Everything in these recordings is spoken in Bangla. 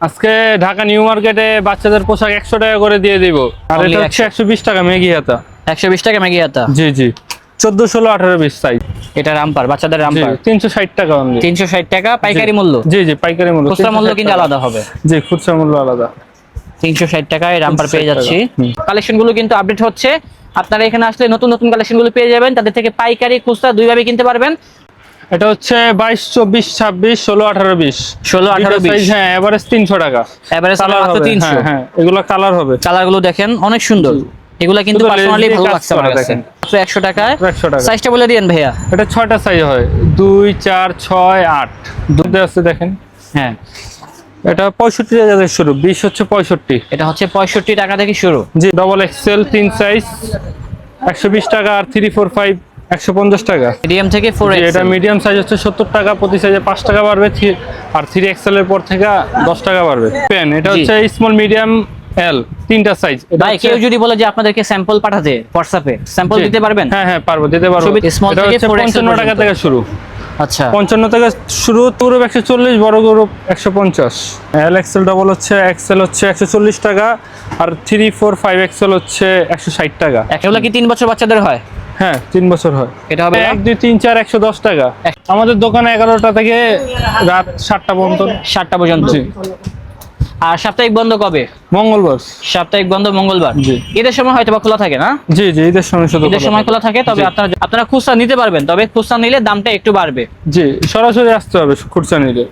আজকে ঢাকা নিউ মার্কেটে বাচ্চাদের পোশাক 100 টাকা করে দিয়ে দিব। আর এটা হচ্ছে 120 টাকা মেগি হাতা। 120 টাকা মেগি হাতা। জি জি 14 16 18 20 সাইজ। এটা রামপার বাচ্চাদের রামপার 360 টাকা অনলি। 360 টাকা পাইকারি মূল্য। জি জি পাইকারি মূল্য। খুচরা মূল্য কিন্তু আলাদা হবে। জি খুচরা মূল্য আলাদা। 360 টাকায় রামপার পেয়ে যাচ্ছি। কালেকশন গুলো কিন্তু আপডেট হচ্ছে। আপনারা এখানে আসলে নতুন নতুন কালেকশন গুলো পেয়ে যাবেন। তাদের থেকে পাইকারি খুচরা দুইভাবে কিনতে পারবেন। এটা হচ্ছে 22 24 26 16 18 20 16 18 20 হ্যাঁ এভারেজ 300 টাকা। এভারেজ মাত্র 300। হ্যাঁ এগুলো কালার হবে। কালার গুলো দেখেন অনেক সুন্দর। এগুলা কিন্তু পার্সোনালি ভালো লাগছে আমার কাছে। মাত্র 100 টাকায়। 100 টাকা। সাইজটা বলে দিয়েন ভাইয়া। এটা 6টা সাইজ হয় 2 4 6 8 দুটো আছে দেখেন। হ্যাঁ এটা 65 টাকা থেকে শুরু 20 হচ্ছে 65। এটা হচ্ছে 65 টাকা থেকে শুরু। জি ডবল এক্সেল 3 সাইজ 120 টাকা আর 3 4 5 150 টাকা। মিডিয়াম থেকে 4X। এটা মিডিয়াম সাইজ হচ্ছে 70 টাকা, প্রতি সাইজে 5 টাকা বাড়বে। আর 3 এক্সেল এর পর থেকে 10 টাকা বাড়বে। পেন এটা হচ্ছে স্মল মিডিয়াম এল তিনটা সাইজ। ভাই কেউ যদি বলে যে আপনাদেরকে স্যাম্পল পাঠাতে হোয়াটসঅ্যাপে স্যাম্পল দিতে পারবেন? হ্যাঁ হ্যাঁ পারবো, দিতে পারবো। এটা হচ্ছে 55 টাকা থেকে শুরু। আচ্ছা 55 থেকে শুরু, গ্রুপ 140, বড় গ্রুপ 150। এল এক্সেল ডবল হচ্ছে এক্সেল হচ্ছে 140 টাকা আর 3 4 5 এক্সেল হচ্ছে 160 টাকা। এগুলো কি 3 বছর বাচ্চাদের হয়? হ্যাঁ 3 বছর হয়। এটা হবে 1 2 3 4 110 টাকা। আমাদের দোকানে 11টা থেকে রাত 7টা পর্যন্ত। 7টা পর্যন্ত। আর সাপ্তাহিক বন্ধ কবে? মঙ্গলবার। সাপ্তাহিক বন্ধ মঙ্গলবার। জি। ঈদের সময় হয়তো বা খোলা থাকে না? জি জি ঈদের সময় শুধু ঈদের সময় খোলা থাকে, তবে আপনারা খুচরা নিতে পারবেন, তবে খুচরা নিলে দামটা একটু বাড়বে। জি সরাসরি আসতে হবে খুচরা নিলে।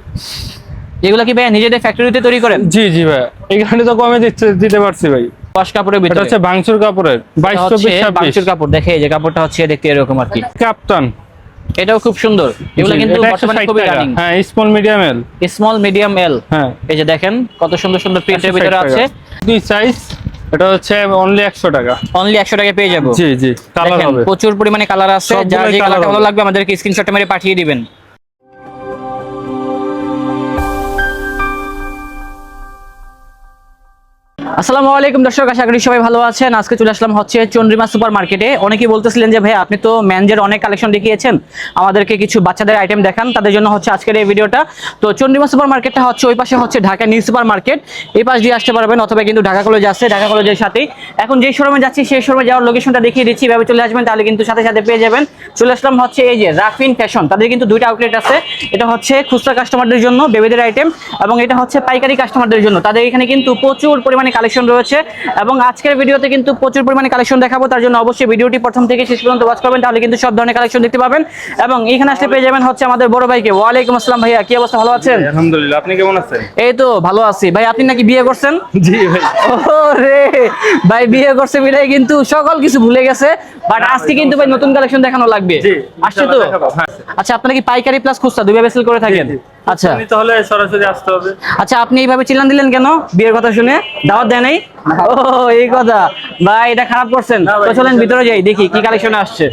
এগুলো কি ভাই নিজেদের ফ্যাক্টরিতে তৈরি করেন? জি জি ভাই এখানে তো কমে দিতে পারছি ভাই। ওয়াশ কাপড়ের ভিতরে। এটা হচ্ছে ভাঙচুর কাপড়ের 22 24 26 ভাঙচুর কাপড়। দেখে এই যে কাপড়টা হচ্ছে দেখতে এরকম আর কি। কাপ্তান এটাও খুব সুন্দর। এগুলো কিন্তু বর্তমানে খুবই রানিং। হ্যাঁ স্মল মিডিয়াম এল। স্মল মিডিয়াম এল। হ্যাঁ এই যে দেখেন কত সুন্দর সুন্দর প্রিন্টের ভিতরে আছে। দুই সাইজ। এটা হচ্ছে অনলি 100 টাকা। অনলি 100 টাকায় পেয়ে যাবো। জি জি কালার হবে। প্রচুর পরিমাণে কালার আছে। যার যে কালারটা ভালো লাগবে আমাদেরকে স্ক্রিনশট মেরে পাঠিয়ে দিবেন। আসসালামু আলাইকুম দর্শক, আশা করি সবাই ভালো আছেন। আজকে চলে আসলাম হচ্ছে চন্দ্রিমা সুপার মার্কেটে। অনেকেই বলতেছিলেন যে ভাই আপনি তো মেনজের অনেক কালেকশন দেখিয়েছেন, আমাদেরকে কিছু বাচ্চাদের আইটেম দেখান। তাদের জন্য হচ্ছে আজকের এই ভিডিওটা। তো চন্দ্রিমা সুপার মার্কেটটা হচ্ছে ওই পাশে হচ্ছে ঢাকা নিউ সুপার মার্কেট, এই পাশ দিয়ে আসতে পারবেন, অথবা কিন্তু ঢাকা কলেজ আছে, ঢাকা কলেজের সাথেই। এখন যে শোরুমে যাচ্ছি সেই শোরুমে যাওয়ার লোকেশনটা দেখিয়ে দিচ্ছি, এভাবে চলে আসবেন, তাহলে কিন্তু সাথে সাথে পেয়ে যাবেন। চলে আসলাম হচ্ছে এই যে রাফিন ফ্যাশন। তাদের কিন্তু দুইটা আউটলেট আছে। এটা হচ্ছে খুচরা কাস্টমারদের জন্য বেবিদের আইটেম, এবং এটা হচ্ছে পাইকারি কাস্টমারদের জন্য। তাদের এখানে কিন্তু প্রচুর পরিমাণে কালেকশন রয়েছে, এবং আজকের ভিডিওতে কিন্তু প্রচুর পরিমাণে কালেকশন দেখাবো। তার জন্য অবশ্যই ভিডিওটি প্রথম থেকে শেষ পর্যন্ত ওয়াচ করবেন, তাহলে কিন্তু সব ধরনের কালেকশন দেখতে পাবেন। এবং এখানে আসলে পেয়ে যাবেন হচ্ছে আমাদের বড় ভাইকে। ওয়ালাইকুম আসসালাম ভাইয়া, কি অবস্থা, ভালো আছেন? আলহামদুলিল্লাহ, আপনি কেমন আছেন? এই তো ভালো আছি ভাই। আপনি নাকি বিয়ে করছেন? জি ভাই। ওরে ভাই বিয়ে করছে বিদায় কিন্তু সকল কিছু ভুলে গেছে, বাট আজকে কিন্তু ভাই নতুন কালেকশন দেখানো লাগবে। আসছে তো? আচ্ছা আপনারা কি পাইকারি প্লাস খুচরা দুইভাবে সেল করে থাকেন? আচ্ছা তাহলে সরাসরি আসতে হবে। আচ্ছা আপনি এইভাবে চিল্লান দিলেন কেন বিয়ের কথা শুনে? দাওয়াত দেয় নাই? ও এই কথা ভাই, এটা খারাপ করছেন। তো চলেন ভিতরে যাই, দেখি কি কালেকশন আসছে।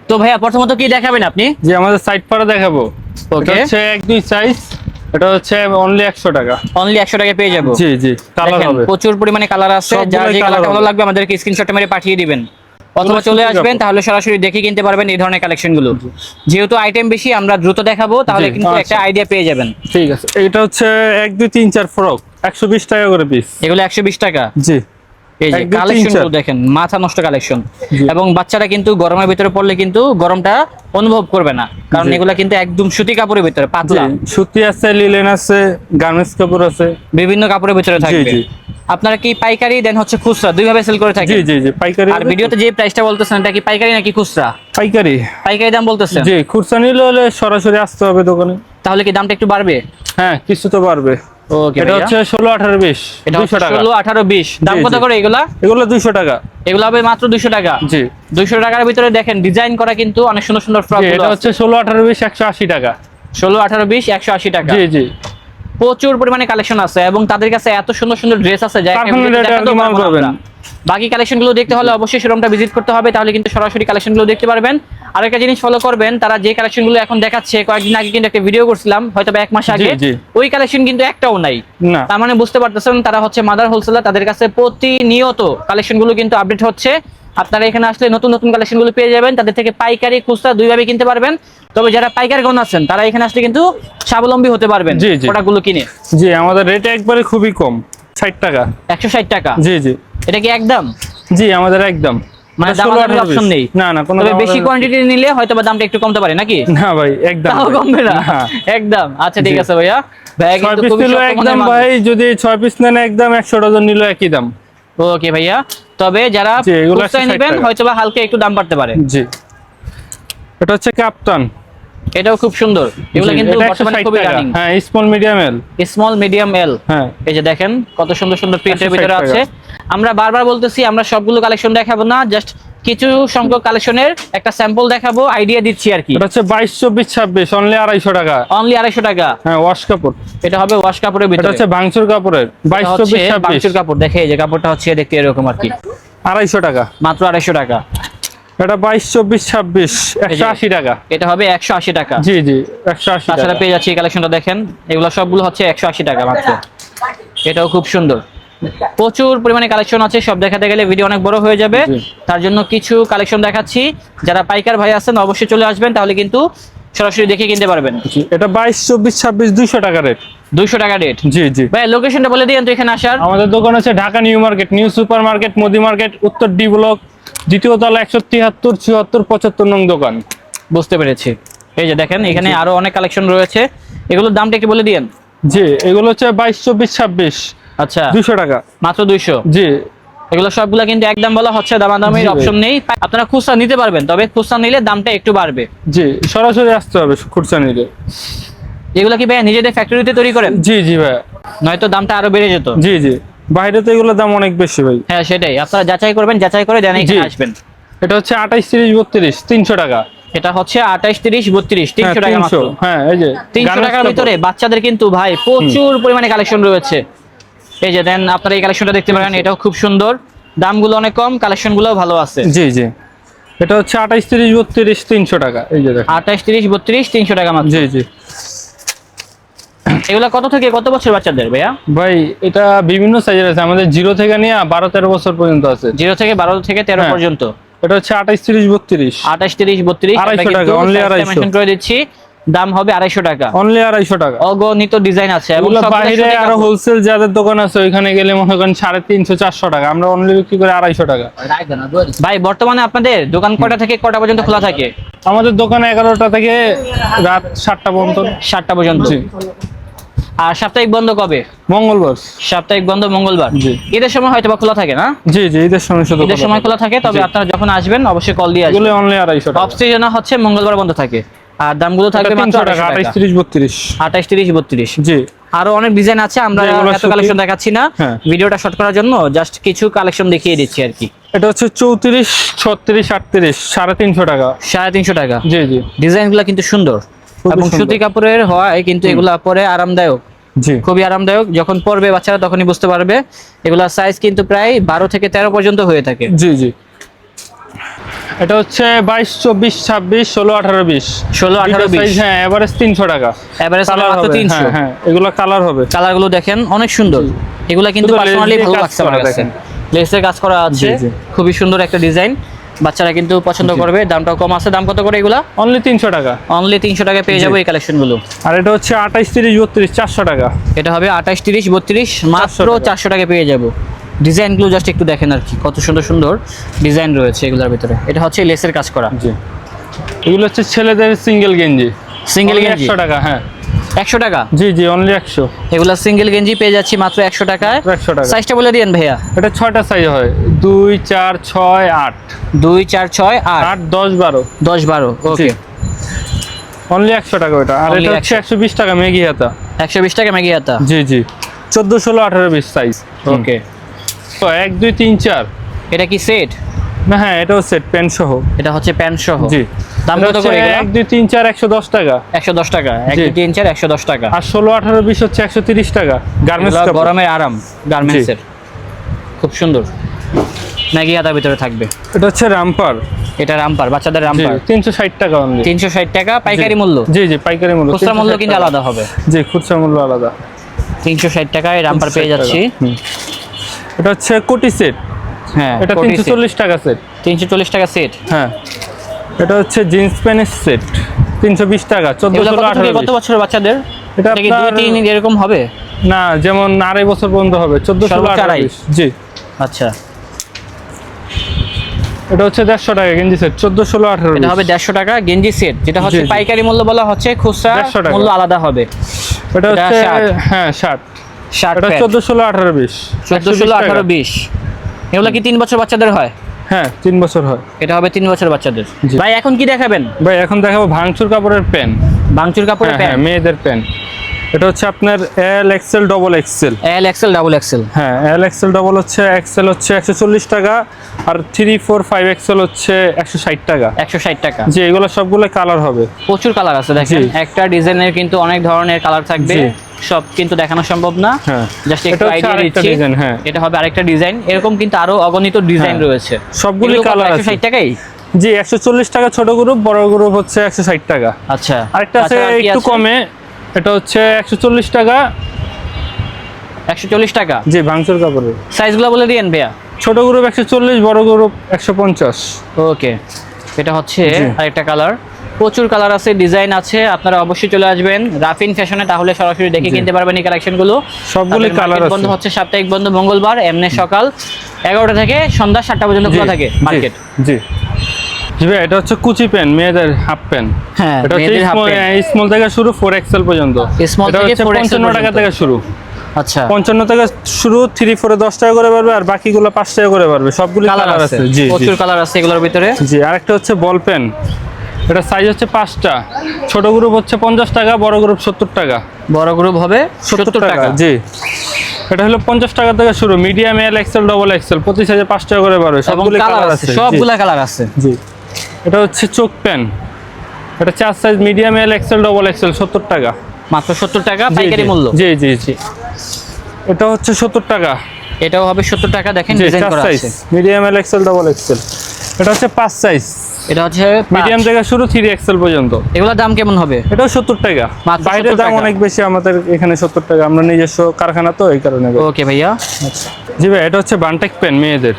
তো ভাইয়া প্রথমত কি দেখাবেন আপনি? যে আমাদের সাইড পাড়া দেখাবো। এটা হচ্ছে 1 2 সাইজ। এটা হচ্ছে অনলি 100 টাকা। অনলি 100 টাকায় পেয়ে যাবো। জি জি কালার হবে। প্রচুর পরিমাণে কালার আছে। যার যে কালারটা ভালো লাগবে আমাদেরকে স্ক্রিনশট মেরে পাঠিয়ে দিবেন, অথবা চলে আসবেন, তাহলে সরাসরি দেখে কিনতে পারবেন এই ধরনের কালেকশন গুলো। যেহেতু আইটেম বেশি আমরা দ্রুত দেখাবো, তাহলে কিন্তু একটা আইডিয়া পেয়ে যাবেন। ঠিক আছে। এটা হচ্ছে 1 2 3 4 ফ্রক 120 টাকা করে পিস। এগুলো 120 টাকা। জি এই যে কালেকশন গুলো দেখেন, মাথা নষ্ট কালেকশন। এবং বাচ্চারা কিন্তু গরমের ভিতরে পড়লে কিন্তু গরমটা অনুভব করবে না, কারণ এগুলা কিন্তু একদম সুতি কাপড়ের ভিতরে, পাতলা সুতি আছে, লিলেন আছে, গার্মেন্টস কাপড় আছে, বিভিন্ন কাপড়ের ভিতরে থাকবে। আপনারা কি পাইকারি দেন হচ্ছে খুচরা দুইভাবে সেল করে থাকেন? জি জি জি পাইকারি। আর ভিডিওতে যে প্রাইসটা বলতেছেন এটা কি পাইকারি নাকি খুচরা? পাইকারি। পাইকারি দাম বলতেছেন? জি খুচরা নিলে হলে সরাসরি আসতে হবে দোকানে। তাহলে কি দামটা একটু বাড়বে? হ্যাঁ কিছু তো বাড়বে। ওকে এটা হচ্ছে 16 18 20। এটা 200 টাকা। 16 18 20 দাম কত করে এগুলা? এগুলো 200 টাকা। এগুলো হবে মাত্র 200 টাকা। জি 200 টাকার ভিতরে দেখেন ডিজাইন করা কিন্তু অনেক সুন্দর সুন্দর ফ্রক গুলো। এটা হচ্ছে 16 18 20 180 টাকা। 16 18 20 180 টাকা। জি জি প্রচুর পরিমাণে কালেকশন আছে, এবং তাদের কাছে এত সুন্দর সুন্দর ড্রেস আছে যা বাকি কালেকশন গুলো দেখতে হলে অবশ্যই শোরুমটা ভিজিট করতে হবে, তাহলে কিন্তু সরাসরি কালেকশন গুলো দেখতে পারবেন। আরেকটা জিনিস ফলো করবেন, তারা যে কালেকশন গুলো এখন দেখাচ্ছে, কয়েকদিন আগে কিন্তু একটা ভিডিও করছিলাম, হয়তো 1 মাস আগে, ওই কালেকশন কিন্তু একটাও নাই। তার মানে বুঝতে পারতেছেন তারা হচ্ছে মাদার হোলসেলার, তাদের কাছে প্রতিনিয়ত কালেকশন গুলো কিন্তু আপডেট হচ্ছে। আপনারা এখানে আসলে নতুন নতুন কালেকশনগুলো পেয়ে যাবেন। তাদের থেকে পাইকারি খুচরা দুইভাবে কিনতে পারবেন। তবে যারা পাইকারি গণ আছেন তারা এখানে আসলে কিন্তু স্বাবলম্বী হতে পারবেন জি, জি। প্রোডাক্টগুলো কিনে। জি, আমাদের রেট একবারে খুবই কম, 60 টাকা। 160 টাকা। জি জি এটা কি একদম? জি, আমাদের একদম, মানে এটা 16, দামাদামির 18 অপশন নেই? না না, কোনো তবে বেশি দামাদামি- কোয়ান্টিটি নিলে হয়তো বা দামটা একটু কমতে পারে নাকি? না ভাই, একদম তাও কমবে না? না। একদম। আচ্ছা ঠিক জি। আছে ভাইয়া। ভাইয়া 6 কিন্তু পিস খুবই নিলো শক্ত মনের একদম মানুষ। ভাই, যদি 6 পিস নেন একদম, 100 ডজন নিল একই দাম। ওকে ভাইয়া, তবে যারা জি, এগুলো খুচরায় 160 নেবেন টাকা। হয়তো বা হালকা একটু দাম বাড়তে পারে। জি, এটা হচ্ছে কাপ্তান। এটাও খুব সুন্দর, এগুলো জি, কিন্তু এটা বর্তমানে 160 খুবই টাকা। রানিং। হ্যাঁ, স্মল মিডিয়াম এল। স্মল মিডিয়াম এল। হ্যাঁ, এই যে দেখেন কত সুন্দর সুন্দর প্রিন্টের 160 ভিতরে টাকা। আছে। আমরা বারবার বলতেছি আমরা সবগুলো কালেকশন দেখাবো না, জাস্ট কিছু সংখ্যক কালেকশনের একটা স্যাম্পল দেখাবো, আইডিয়া দিচ্ছি আর কি। এটা হচ্ছে 22, 24, 26 অনলি 250 টাকা। অনলি 250 টাকা। হ্যাঁ, ওয়াশ কাপড়। এটা হবে ওয়াশ কাপড়ের এটা ভিতরে। হচ্ছে ভাঙচুর কাপড়ের, 22, 24, 26 বাংচুর কাপড়। দেখে এই যে কাপড়টা হচ্ছে দেখতে এরকম আর কি, 250 টাকা। মাত্র 250 টাকা। এটা 22, 24, 26 180 টাকা। এটা হবে 180 টাকা। জি জি, 180 তাছাড়া টাকা। পেয়ে যাচ্ছি এই কালেকশনটা দেখেন, এগুলো সবগুলো হচ্ছে 180 টাকা মাত্র। এটাও খুব সুন্দর, প্রচুর পরিমাণে কালেকশন আছে, সব দেখাতে গেলে ভিডিও অনেক বড় হয়ে যাবে। জি। তার জন্য কিছু কালেকশন দেখাচ্ছি। যারা পাইকার ভাই আছেন অবশ্যই চলে আসবেন, তাহলে কিন্তু সরাসরি দেখে কিনতে পারবেন। জি, এটা 22, 24, 26 200 টাকা রেট। 200 টাকা রেট। জি জি। ভাই লোকেশনটা বলে দিয়েন তো এখানে আসার। আমাদের দোকান আছে Dhaka new market, new super market, Modi market, উত্তর ডি ব্লক, দ্বিতীয় তলা, 173, 74, 75 নং দোকান। বুঝতে পেরেছি। এই যে দেখেন এখানে আরো অনেক কালেকশন রয়েছে, এগুলোর দামটা একটু বলে দিয়েন। জি, এগুলো হচ্ছে 22, 24, 26 আচ্ছা, 200 টাকা। মাত্র 200। জি এগুলো সবগুলা কিন্তু একদম বলা হচ্ছে, দামাদামির জি ভাই। অপশন নেই। আপনারা খুচরা নিতে পারবেন, তবে খুচরা নিলে দামটা একটু বাড়বে। জি, সরাসরি আসতে হবে খুচরা নিলে। এগুলো কি ভাই নিজেদের ফ্যাক্টরিতে তৈরি করেন? জি জি ভাই। নয়তো দামটা আরো বেড়ে যেত। জি জি, বাইরে তো এগুলোর দাম অনেক বেশি ভাই। হ্যাঁ সেটাই, আপনারা যাচাই করবেন, যাচাই করে দেন এখানে জি। আসবেন। এটা হচ্ছে 28, 30, 32 300 টাকা। এটা হচ্ছে 28, 30, 32 300 হ্যাঁ, টাকা মাত্র। 300। হ্যাঁ, এই যে 300 গার্মেন্টস টাকার কাপড়। ভিতরে বাচ্চাদের কিন্তু ভাই প্রচুর পরিমাণে কালেকশন রয়েছে। এই যে দেন আপনারা এই কালেকশনটা দেখতে পারেন, এটাও খুব সুন্দর, দামগুলো অনেক কম, কালেকশনগুলোও ভালো আছে। জি জি, এটা হচ্ছে 28, 30, 32 300 টাকা। এই যে দেখেন। 28, 30, 32 300 টাকা মাত্র। জি জি এগুলা কত থেকে কত বছর বাচ্চাদের ভাইয়া? ভাই, এটা বিভিন্ন সাইজের আছে, আমাদের 0 থেকে নিয়ে 12, 13 বছর পর্যন্ত আছে। 0 থেকে 12 থেকে 13 হ্যাঁ। পর্যন্ত। এটা হচ্ছে 28, 30, 32 28, 30, 32 250 টাকা, only 250 মেনশন করে দিচ্ছি, দাম হবে 250 টাকা। অনলি 250 টাকা। অগণিত ডিজাইন আছে এবং এগুলো সব বাইরে সুতি আরো কাপড়। হোলসেল যাদের দোকান আছে ওইখানে গেলে মনে করেন 350, 400 টাকা, আমরা অনলি বিক্রি করে 250 টাকা। ভাই বর্তমানে আপনাদের দোকান কয়টা থেকে কয়টা পর্যন্ত খোলা থাকে? আমাদের দোকান 11টা থেকে রাত 7টা পর্যন্ত। 7টা পর্যন্ত। জি। আর সাপ্তাহিক বন্ধ কবে? মঙ্গলবার। সাপ্তাহিক বন্ধ মঙ্গলবার। জি। ঈদের সময় হয়তো বা খোলা থাকে না? জি জি, ঈদের সময় শুধু ঈদের সময় খোলা থাকে, তবে জি। আপনারা যখন আসবেন অবশ্যই কল দিয়ে এগুলো আসবেন। অনলি 250 টাকা। অফ সিজনে হচ্ছে মঙ্গলবার বন্ধ থাকে, আর দামগুলো থাকবে মাত্র 300 টাকা, 250 28, 30, 32 28, 30, 32। জি। আরো অনেক ডিজাইন আছে, আমরা জি, এগুলো এত সুতি। কালেকশন দেখাচ্ছি না, হ্যাঁ। ভিডিওটা শর্ট করার জন্য জাস্ট কিছু কালেকশন দেখিয়ে দিচ্ছি আর কি। এটা হচ্ছে 34, 36, 38 350 টাকা। 350 টাকা। জি জি ডিজাইনগুলো কিন্তু সুন্দর খুবই এবং সুন্দর। সুতি কাপড়ের হয়, কিন্তু এগুলা পরে আরামদায়ক, জি খুবই আরামদায়ক। যখন পরবে বাচ্চারা তখনই বুঝতে পারবে। এগুলা সাইজ কিন্তু প্রায় 12 থেকে 13 পর্যন্ত হয়ে থাকে। জি জি। এটা হচ্ছে 22, 24, 26, 16, 18, 20 16, 18, 20 হ্যাঁ, এভারেজ 300 টাকা। এভারেজ কালার মাত্র হবে। 300। হ্যাঁ হ্যাঁ, এগুলো কালার হবে। কালারগুলো দেখেন অনেক সুন্দর, এগুলা কিন্তু শুধু পার্সোনালি লেস দিয়ে ভালো কাজ লাগছে আমার করা কাছে। দেখেন। লেসের কাজ করা আছে, জি, জি। খুবই সুন্দর একটা ডিজাইন, বাচ্চারা কিন্তু পছন্দ করবে। দামটাও কম আছে। দাম কত করে এগুলা? অনলি 300 টাকা। অনলি 300 টাকায় পেয়ে জি। যাবো এই কালেকশনগুলো। আর এটা হচ্ছে 28, 30, 32 400 টাকা। এটা হবে 28, 30, 32 মাত্র 400 টাকা। 400 টাকায় পেয়ে যাবো। ডিজাইনগুলো জাস্ট একটু দেখেন আর কি, কত সুন্দর সুন্দর ডিজাইন রয়েছে এগুলোর ভিতরে। এটা হচ্ছে লেসের কাজ করা। জি, এগুলো হচ্ছে ছেলেদের সিঙ্গেল গেঞ্জি। সিঙ্গেল Only গেঞ্জি 100 টাকা। হ্যাঁ 100 টাকা। জি জি, অনলি 100। এগুলা সিঙ্গেল গেঞ্জি পেয়ে যাচ্ছি মাত্র 100 টাকায়। 100 টাকা। সাইজটা বলে দিয়েন ভাইয়া। এটা 6টা সাইজ হয়, 2, 4, 6, 8 2, 4, 6, 8, 8, 10, 12। 10, 12। ওকে, অনলি 100 টাকা ওটা। আর Only এটা হচ্ছে 120 টাকা মেগি হাতা। 120 টাকা ম্যাগি হাতা। জি জি, 14, 16, 18, 20 সাইজ। ওকে, তো 1, 2, 3, 4। এটা কি সেট? না হ্যাঁ, এটাও সেট প্যান্ট সহ। এটা হচ্ছে প্যান্ট সহ। জি। দাম কত করে এগুলা? 1, 2, 3, 4 110 টাকা। 110 টাকা। 1, জি। 2, 3, 4 110 টাকা। আর 16, 18, 20 হচ্ছে 130 টাকা। গার্মেন্টস এগুলা কাপড়। গরমের আরাম, গার্মেন্টসের, খুব সুন্দর। ম্যাগি হাতার ভিতরে থাকবে। এটা হচ্ছে রামপার। এটা রামপার, বাচ্চাদের জি, রামপার। 360 টাকা অনলি। 360 টাকা পাইকারি মূল্য। জি জি, পাইকারি মূল্য। খুচরা মূল্য 360 কিন্তু টাকা। আলাদা হবে। জি, খুচরা মূল্য আলাদা। 360 টাকায় রামপার পেয়ে 360 যাচ্ছি। টাকা। এটা হচ্ছে কোটি সেট। হ্যাঁ, এটা কোটি 340 টাকা সেট। 340 টাকা সেট। হ্যাঁ, এটা হচ্ছে জিন্স প্যান্টের সেট 320 টাকা। 14 এগুলো 16 কত থেকে 18 কত বছরের বাচ্চাদের? এটা এটা কি 2 আপনার 3 এরকম হবে? না, যেমন 2.5 বছর পর্যন্ত হবে। 14 16 সর্বোচ্চ 18 2.5 জি। আচ্ছা, এটা হচ্ছে 150 টাকা গেঞ্জি সেট 14 16 18 এটা হবে 150 টাকা গেঞ্জি সেট, যেটা হচ্ছে জি, জি। পাইকারি মূল্য বলা হচ্ছে, খুচরা 150 টাকা। মূল্য আলাদা হবে। এটা হচ্ছে শার্ট। হ্যাঁ শার্ট। শার্ট এটা প্যান্ট 14 16 18 20 14 16 18 20। এগুলো কি 3 বছর বাচ্চাদের হয়? হ্যাঁ 3 বছর হয়। এটা হবে 3 বছর বাচ্চাদের। জি। ভাই এখন কি দেখাবেন? ভাই এখন দেখাবো ভাঙচুর কাপড়ের প্যান। ভাঙচুর কাপড়ের হ্যাঁ প্যান্ট, মেয়েদের প্যান। এটা হচ্ছে আপনার এল XL double Excel. L XL double XL. হ্যাঁ, এল এক্সেল ডবল হচ্ছে, এক্সেল হচ্ছে 140 টাকা, আর 3 4 5 এক্সেল হচ্ছে 160 টাকা। 160 টাকা। জি, এগুলো সবগুলো কালার হবে। প্রচুর কালার আছে দেখেন, জি। একটা ডিজাইনের কিন্তু অনেক ধরনের কালার থাকবে, জি। সব কিন্তু দেখানো সম্ভব না। হ্যাঁ, জাস্ট এটা একটু হচ্ছে আইডিয়া আরেকটা দিচ্ছি। ডিজাইন। হ্যাঁ, এটা হবে আরেকটা ডিজাইন, এরকম কিন্তু আরো অগণিত ডিজাইন হ্যাঁ। রয়েছে। সবগুলো এগুলো কত? কালার আছে। 160 টাকাই? জি, 140 টাকা ছোট গ্রুপ, বড় গ্রুপ হচ্ছে 160 টাকা। আচ্ছা, আরেকটা আছে তাছাড়া আর কি একটু আছে? কমে, এটা হচ্ছে 140 টাকা। 140 টাকা। জি, ভাঙচুর কাপড়ের। সাইজগুলো বলে দিয়েন ভাইয়া। ছোট গ্রুপ 140, বড় গ্রুপ 150। ওকে, এটা হচ্ছে জি। আরেকটা কালার। প্রচুর কালার আছে, ডিজাইন আছে, আপনারা অবশ্যই চলে আসবেন রাফিন ফ্যাশনে, তাহলে সরাসরি দেখে জি। কিনতে পারবেন এই কালেকশনগুলো। সবগুলি তাদের কালার মার্কেট আছে। বন্ধ হচ্ছে সাপ্তাহিক বন্ধ মঙ্গলবার, এমনি সকাল 11টা থেকে সন্ধ্যা 7টা পর্যন্ত খোলা থাকে মার্কেট। জি জি ভাই, এটা হচ্ছে কুচি প্যান্ট, মেয়েদের হাফ প্যান্ট। হ্যাঁ, এটা হচ্ছে মেয়েদের half pant। স্মল থেকে শুরু 4 এক্সেল পর্যন্ত। Small এটা থেকে হচ্ছে 4XL 55 টাকা পর্যন্ত। থেকে শুরু। আচ্ছা, 55 থেকে শুরু, 3 4 10 টাকা করে পারবে, আর বাকিগুলো 5 টাকা করে পারবে। সবগুলি কালার কালার আছে, আছে। জি জি প্রচুর কালার আছে এগুলোর ভিতরে। জি। আরেকটা হচ্ছে বল পেন। এটা সাইজ হচ্ছে 5টা। ছোট গ্রুপ হচ্ছে 50 টাকা, বড় গ্রুপ 70 টাকা। বড় গ্রুপ হবে 70 টাকা। জি, এটা হলো 50 টাকা থেকে শুরু। Medium, L XL, double Excel, প্রতি সাইজে 5 টাকা করে পারবে। এবং সবগুলি কালার কালার আছে, আছে। সবগুলা কালার আছে। জি। এটা হচ্ছে চোখ পেন। এটা 4 size, medium, L XL, double Excel, 70 টাকা। মাত্র 70 টাকা জি, পাইকারি জি। মূল্য। জি জি জি। এটা হচ্ছে 70 টাকা। এটাও হবে 70 টাকা, দেখেন জি, ডিজাইন 4 করা সাইজ, আছে। Medium, L XL, double Excel. এটা হচ্ছে 5 সাইজ, এটা হচ্ছে মিডিয়াম থেকে শুরু 3 এক্সেল পর্যন্ত। এগুলোর দাম কেমন হবে? এটাও 70 টাকা। মাত্র বাইরের 70 দাম টাকা। অনেক বেশি, আমাদের এখানে 70 টাকা। আমরা নিজস্ব কারখানা তো, এই কারণে। ওকে ভাইয়া। জি ভাই, এটা হচ্ছে বানটেক পেন মেয়েদের।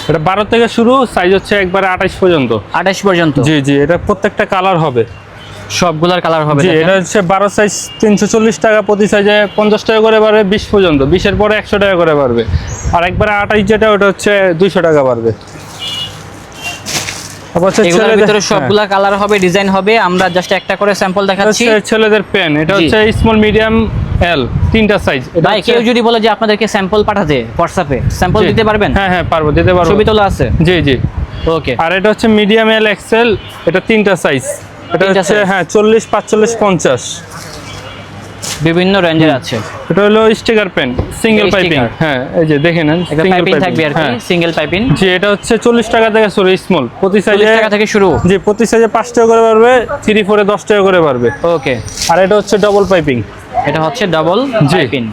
এটা 12 থেকে শুরু, সাইজ হচ্ছে একবারে 28 পর্যন্ত। 28 পর্যন্ত। জি জি। এটা প্রত্যেকটা কালার হবে। সবগুলার কালার হবে জি, দেখেন। এটা হচ্ছে 12 সাইজ 340 টাকা, প্রতি সাইজে 50 টাকা করে পারবে 20 পর্যন্ত। 20-এর পরে 100 টাকা করে পারবে। আর একবারে 28 যেটা, ওটা হচ্ছে 200 টাকা পারবে। তারপর হচ্ছে এগুলোর ছেলেদের, ভিতরে সবগুলা কালার হবে, ডিজাইন হবে। আমরা জাস্ট একটা করে স্যাম্পল এটা দেখাচ্ছি। হচ্ছে ছেলেদের পেন। এটা জি। হচ্ছে স্মল, মিডিয়াম, এল, 3টা সাইজ। এটা ভাই, হচ্ছে- কেউ যদি বলে যে আপনাদেরকে স্যাম্পল পাঠাতে হোয়াটসঅ্যাপে, স্যাম্পল জি। দিতে পারবেন? হ্যাঁ হ্যাঁ, পারবো, দিতে পারবো। ছবি তোলা আছে। জি জি। ওকে, আর এটা হচ্ছে মিডিয়াম, এল, এক্সেল। এটা 3টা সাইজ। এটা তিনটা হচ্ছে size। হ্যাঁ 40 45 50। বিভিন্ন রেঞ্জের আছে। এটা হলো স্টিকার পেন, সিঙ্গেল এই পাইপিং। sticker। হ্যাঁ, এই যে দেখে নেন, একটা single পাইপিং থাকবে আর কি, হ্যাঁ। Single piping. জি, এটা হচ্ছে 40 টাকা থেকে শুরু, স্মল, প্রতি সাইজে 40 টাকা থেকে শুরু। জি, প্রতি সাইজে 5 টাকা করে পারবে, 3 4 10 টাকা করে পারবে। ওকে, আর এটা হচ্ছে ডবল পাইপিং। এটা হচ্ছে ডাবল জি। পাইপিং।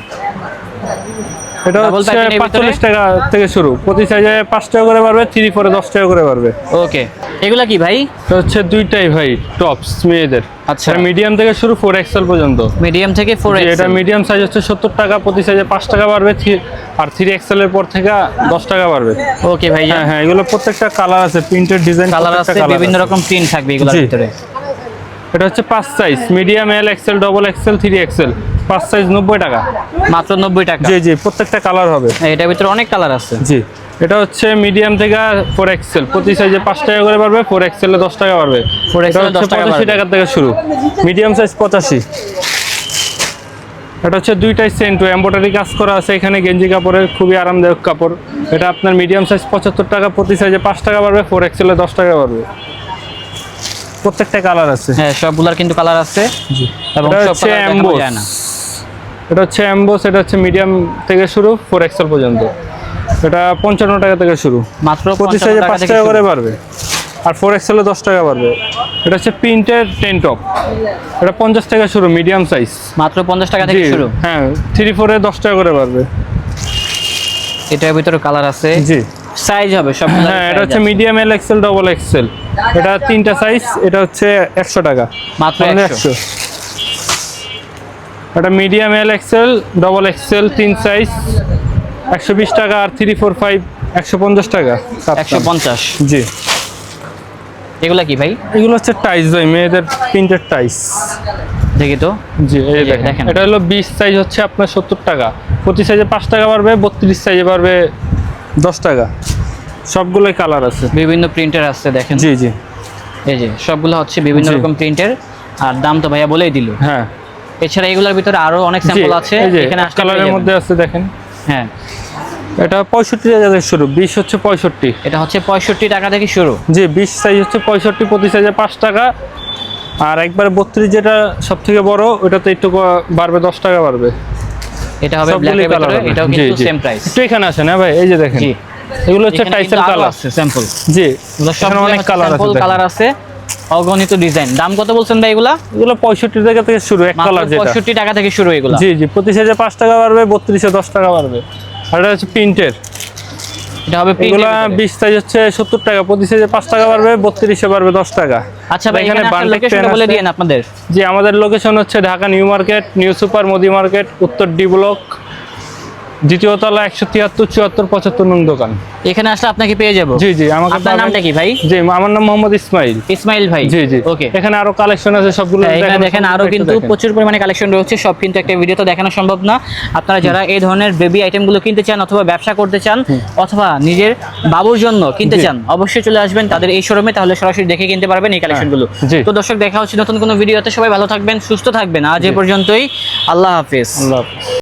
এটা Double হচ্ছে piping এর ভিতরে? 45 টাকা থেকে শুরু, প্রতি সাইজে 5 টাকা করে পারবে, 3 4 10 টাকা করে পারবে। ওকে, এগুলা কি ভাই? এটা হচ্ছে দুইটাই ভাই, টপস মেয়েদের। আচ্ছা। মিডিয়াম থেকে শুরু 4 এক্সেল পর্যন্ত। মিডিয়াম থেকে 4 জি, এটা এক্সেল। মিডিয়াম সাইজ হচ্ছে 70 টাকা, প্রতি সাইজে 5 টাকা পারবে। আর 3 এক্সেল এর পর থেকে 10 টাকা পারবে। ওকে ভাই, হ্যাঁ হ্যাঁ, এগুলো প্রত্যেকটা কালার আছে, প্রিন্টেড ডিজাইন কালার আছে, বিভিন্ন রকম প্রিন্ট থাকবে এগুলোর জি। ভিতরে। এটা হচ্ছে 5 size, medium, L, XL, double XL, 3 XL, 5 size 90 টাকা। মাত্র 90 টাকা। জি জি, প্রত্যেকটা কালার হবে। এটার ভিতরে অনেক কালার আছে। জি, এটা হচ্ছে মিডিয়াম থেকে 4 এক্সেল, প্রতি সাইজে 5 টাকা করে পারবে, 4 এক্সেলে 10 টাকা পারবে। 4 এটা XL এ হচ্ছে 10 টাকা 85 পারবে। টাকা থেকে শুরু, মিডিয়াম সাইজ 85। এটা হচ্ছে দুইটাই সেন্টু, এমব্রয়ডারি কাজ করা আছে এখানে, গেঞ্জি কাপড়ের, খুবই আরামদায়ক কাপড়। এটা আপনার মিডিয়াম সাইজ 75 টাকা, প্রতি সাইজে 5 টাকা পারবে, 4 এক্সেলে 10 টাকা পারবে। প্রত্যেকটা কালার আছে। হ্যাঁ, সবগুলার কিন্তু কালার আছে এবং এটা সব হচ্ছে কালার দেখানো এমবোস। যায় না। এটা হচ্ছে এমবোস। এটা হচ্ছে মিডিয়াম থেকে শুরু, 4 এক্সেল পর্যন্ত। এটা 55 টাকা থেকে শুরু, মাত্র প্রতি 55 সাইজে টাকা 5 থেকে টাকা শুরু। করে পারবে, আর 4 এক্সেলে 10 টাকা পারবে। এটা হচ্ছে প্রিন্টের টেন টপ। এটা 50 টাকা শুরু, মিডিয়াম সাইজ। মাত্র 50 টাকা থেকে শুরু। হ্যাঁ, 3 4 এ 10 টাকা করে পারবে। এটার ভিতরে কালার আছে, জি। সাইজ হবে সব। হ্যাঁ, এটা হচ্ছে medium, L, XL, double Excel. এটা 3টা সাইজ। এটা হচ্ছে 100 টাকা, মাত্র মানে 100। এটা medium, L, XL, double XL, 3 size, 120 টাকা। আর 3 4 5 150 টাকা 150। জি। এগুলা কি ভাই? এগুলো হচ্ছে টাইস ভাই, মেয়েদের প্রিন্টেড টাইস। দেখি তো। জি, এই এই যে দেখেন দেখেন। এটা হলো 20 সাইজ হচ্ছে আপনার 70 টাকা, প্রতি সাইজে 5 টাকা বাড়বে, 32 সাইজে বাড়বে 10 টাকা। সবগুলোই কালার আছে, বিভিন্ন প্রিন্টার আছে দেখেন। জি জি। এই যে সবগুলো হচ্ছে বিভিন্ন জি। রকম প্রিন্টের, আর দাম তো ভাইয়া বলেই দিল। হ্যাঁ, এছাড়া এগুলোর ভিতরে আরো অনেক জি, স্যাম্পল আছে, এই যে এখানে আসলে কালারের পেয়ে যাবেন। মধ্যে আছে দেখেন। হ্যাঁ, এটা 65 টাকা থেকে শুরু, 20 হচ্ছে 65। এটা হচ্ছে 65 টাকা থেকে শুরু। জি, 20 সাইজ হচ্ছে 65, প্রতি সাইজে 5 টাকা। আর একবার 32 যেটা সব থেকে বড়, ওটাতে একটু বাড়বে, 10 টাকা বাড়বে। এটা হবে সবগুলোই ব্ল্যাকের কালার ভিতরে, হবে। এটাও জি, কিন্তু জি। Same price. একটু এখানে আসে না ভাই, এই যে দেখেন জি, এগুলো হচ্ছে এখানে টাইসের কিন্তু আরো কালার। আছে স্যাম্পল। জি, এগুলো সব এখানে অনেক কালার আছে, দেখেন। কালার আছে, অগণিত ডিজাইন। দাম কত বলছেন ভাই এগুলা? এগুলো 65 টাকা থেকে শুরু, এক কালার যেটা। 65 টাকা থেকে শুরু এগুলা। জি জি, প্রতি সাইজে 5 টাকা বাড়বে, 32 এ 10 টাকা বাড়বে। আর এটা হচ্ছে প্রিন্টের, এটা হবে এগুলো প্রিন্টের। 20 সাইজ হচ্ছে 70 টাকা, প্রতি সাইজে 5 টাকা বাড়বে, 32 এ বাড়বে 10 টাকা। আচ্ছা ভাই, এখানে বান্ডেল লোকেশনটা পেন বলে আছে। দিয়েন আপনাদের। জি, আমাদের লোকেশন হচ্ছে Dhaka new market, new super Modi market, উত্তর ডি ব্লক, দ্বিতীয় তলা, 173 74 75 নং দোকান। এখানে আসলে আপনাকে পেয়ে যাবো। জি জি, আমাকে আপনার নামটা কি ভাই? জি, আমার নাম মোহাম্মদ ইসমাইল। ইসমাইল ভাই। জি জি, ওকে। এখানে আরো কালেকশন আছে, সবগুলো এখানে দেখেন আরো কিন্তু প্রচুর পরিমাণে কালেকশন রয়েছে, সব কিন্তু একটা ভিডিওতে দেখানো সম্ভব না। আপনারা যারা এই ধরনের বেবি আইটেমগুলো কিনতে চান, অথবা ব্যবসা করতে চান, অথবা নিজের বাবুর জন্য কিনতে চান, অবশ্যই চলে আসবেন তাদের এই শোরুমে, তাহলে সরাসরি দেখে কিনতে পারবেন এই কালেকশনগুলো। জি। তো দর্শক, দেখা হচ্ছে নতুন কোনো ভিডিওতে। সবাই ভালো থাকবেন, সুস্থ থাকবেন। আজ এই পর্যন্তই, আল্লাহ হাফেজ। আল্লাহ হাফেজ।